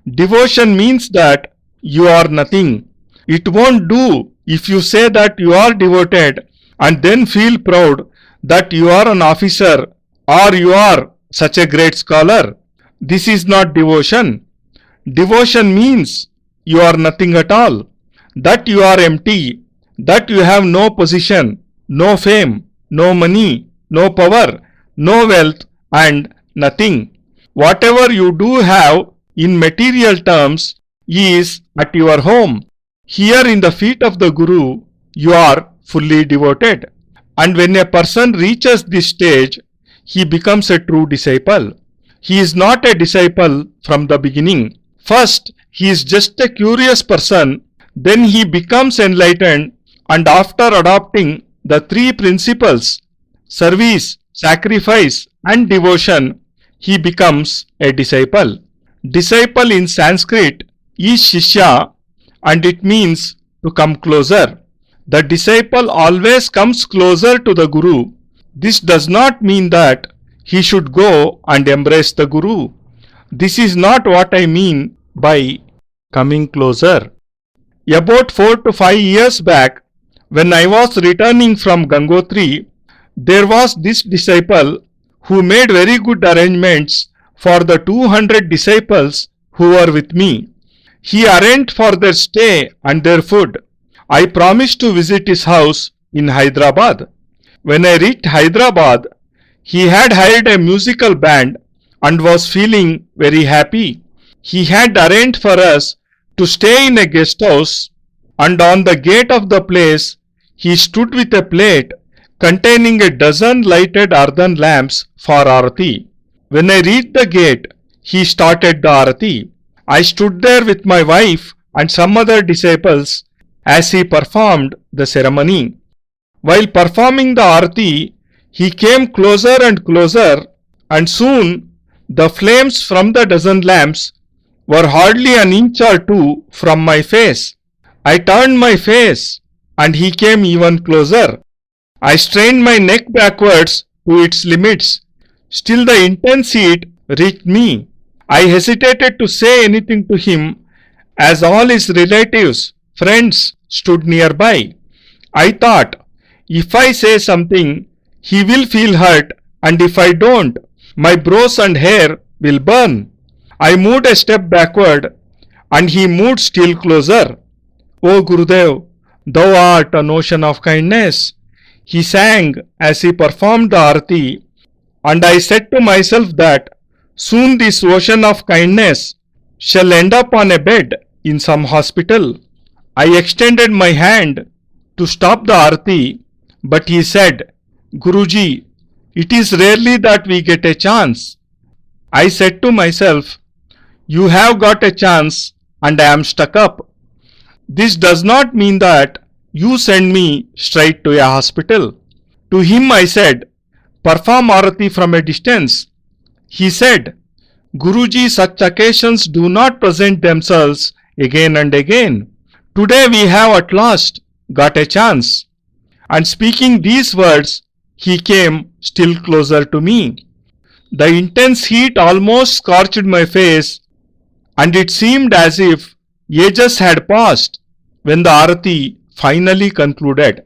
Devotion means that you are nothing. It won't do if you say that you are devoted and then feel proud that you are an officer or you are such a great scholar. This is not devotion. Devotion means you are nothing at all, that you are empty, that you have no position, no fame, no money, no power, no wealth, and nothing. Whatever you do have in material terms is at your home. Here in the feet of the Guru, you are fully devoted. And when a person reaches this stage, he becomes a true disciple. He is not a disciple from the beginning. First, he is just a curious person, then he becomes enlightened, and after adopting the three principles, service, sacrifice, and devotion, he becomes a disciple. Disciple in Sanskrit is Shishya, and it means to come closer. The disciple always comes closer to the Guru. This does not mean that he should go and embrace the Guru. This is not what I mean by coming closer. About 4 to 5 years back, when I was returning from Gangotri, there was this disciple who made very good arrangements for the 200 disciples who were with me. He arranged for their stay and their food. I promised to visit his house in Hyderabad. When I reached Hyderabad, he had hired a musical band and was feeling very happy. He had arranged for us to stay in a guest house, and on the gate of the place he stood with a plate containing a dozen lighted earthen lamps for Aarathi. When I reached the gate, he started the Aarathi. I stood there with my wife and some other disciples as he performed the ceremony. While performing the Aarathi, he came closer and closer, and soon the flames from the dozen lamps were hardly an inch or two from my face. I turned my face and he came even closer. I strained my neck backwards to its limits. Still the intense heat reached me. I hesitated to say anything to him as all his relatives, friends stood nearby. I thought, if I say something, he will feel hurt, and if I don't, my brows and hair will burn. I moved a step backward and he moved still closer. O Gurudev, thou art an ocean of kindness, he sang as he performed the Aarathi, and I said to myself that soon this ocean of kindness shall end up on a bed in some hospital. I extended my hand to stop the Aarathi, but he said, Guruji, it is rarely that we get a chance. I said to myself, you have got a chance and I am stuck up. This does not mean that you send me straight to a hospital. To him I said, perform Aarathi from a distance. He said, Guruji, such occasions do not present themselves again and again. Today we have at last got a chance. And speaking these words, he came still closer to me. The intense heat almost scorched my face, and it seemed as if ages had passed when the Aarathi finally concluded.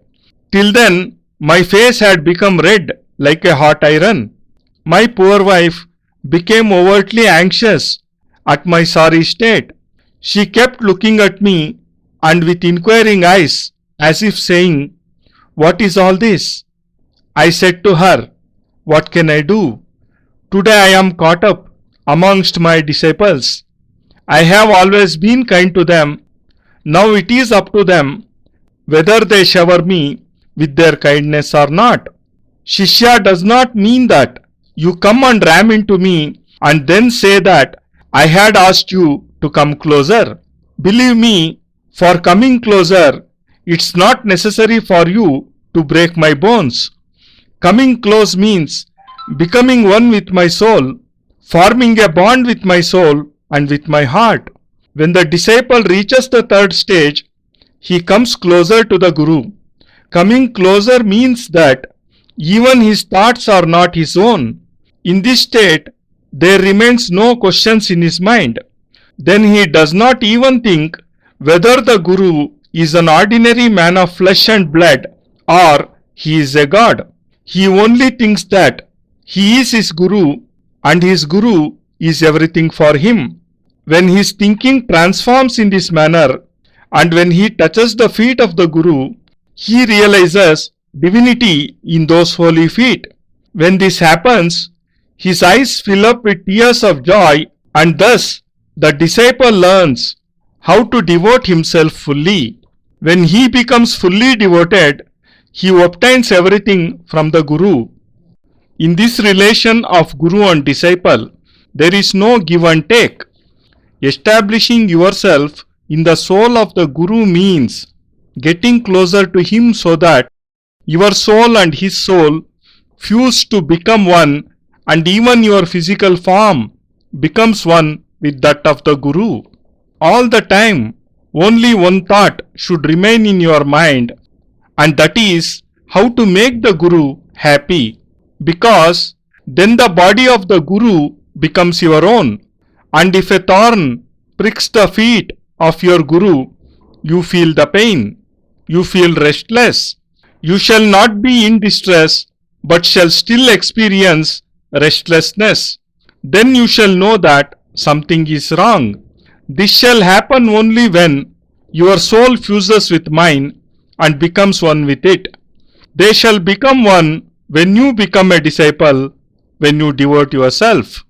Till then, my face had become red like a hot iron. My poor wife became overtly anxious at my sorry state. She kept looking at me and with inquiring eyes, as if saying, what is all this? I said to her, what can I do? Today I am caught up amongst my disciples. I have always been kind to them. Now it is up to them whether they shower me with their kindness or not. Shishya does not mean that you come and ram into me and then say that I had asked you to come closer. Believe me, for coming closer, it's not necessary for you to break my bones. Coming close means becoming one with my soul, forming a bond with my soul and with my heart. When the disciple reaches the third stage, he comes closer to the Guru. Coming closer means that even his thoughts are not his own. In this state, there remains no questions in his mind. then he does not even think whether the Guru is an ordinary man of flesh and blood or he is a god. He only thinks that he is his Guru and his Guru is everything for him. When his thinking transforms in this manner and when he touches the feet of the Guru, he realizes divinity in those holy feet. When this happens, his eyes fill up with tears of joy, and thus the disciple learns how to devote himself fully. When he becomes fully devoted, he obtains everything from the Guru. In this relation of Guru and disciple, there is no give and take. Establishing yourself in the soul of the Guru means getting closer to him so that your soul and his soul fuse to become one, and even your physical form becomes one with that of the Guru. All the time, only one thought should remain in your mind, and that is how to make the Guru happy, because then the body of the Guru becomes your own, and if a thorn pricks the feet of your Guru, you feel the pain, you feel restless. You shall not be in distress, but shall still experience restlessness. Then you shall know that something is wrong. This shall happen only when your soul fuses with mine and becomes one with it. They shall become one when you become a disciple, when you devote yourself.